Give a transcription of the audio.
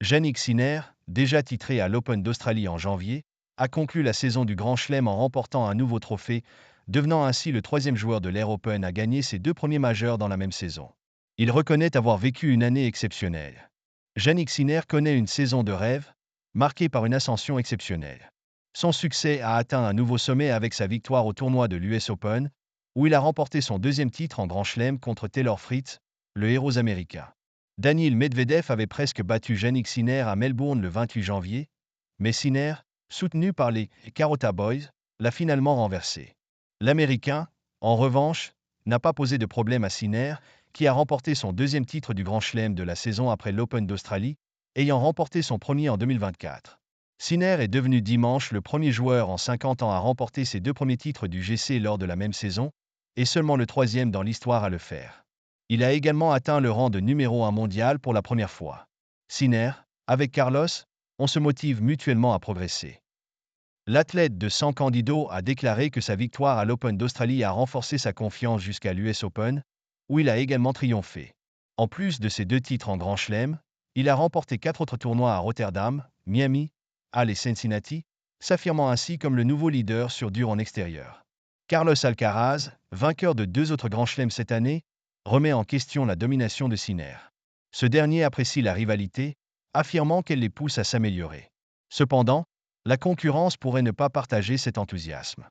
Jannik Sinner, déjà titré à l'Open d'Australie en janvier, a conclu la saison du Grand Chelem en remportant un nouveau trophée, devenant ainsi le troisième joueur de l'Air Open à gagner ses deux premiers majeurs dans la même saison. Il reconnaît avoir vécu une année exceptionnelle. Jannik Sinner connaît une saison de rêve, marquée par une ascension exceptionnelle. Son succès a atteint un nouveau sommet avec sa victoire au tournoi de l'US Open, où il a remporté son deuxième titre en Grand Chelem contre Taylor Fritz, le héros américain. Daniil Medvedev avait presque battu Jannik Sinner à Melbourne le 28 janvier, mais Sinner, soutenu par les Carota Boys, l'a finalement renversé. L'Américain, en revanche, n'a pas posé de problème à Sinner, qui a remporté son deuxième titre du Grand Chelem de la saison après l'Open d'Australie, ayant remporté son premier en 2024. Sinner est devenu dimanche le premier joueur en 50 ans à remporter ses deux premiers titres du GC lors de la même saison, et seulement le troisième dans l'histoire à le faire. Il a également atteint le rang de numéro 1 mondial pour la première fois. Sinner, avec Carlos, on se motive mutuellement à progresser. L'athlète de San Candido a déclaré que sa victoire à l'Open d'Australie a renforcé sa confiance jusqu'à l'US Open, où il a également triomphé. En plus de ses deux titres en Grand Chelem, il a remporté 4 autres tournois à Rotterdam, Miami, Halle et Cincinnati, s'affirmant ainsi comme le nouveau leader sur dur en extérieur. Carlos Alcaraz, vainqueur de 2 autres Grands Chelems cette année, remet en question la domination de Sinner. Ce dernier apprécie la rivalité, affirmant qu'elle les pousse à s'améliorer. Cependant, la concurrence pourrait ne pas partager cet enthousiasme.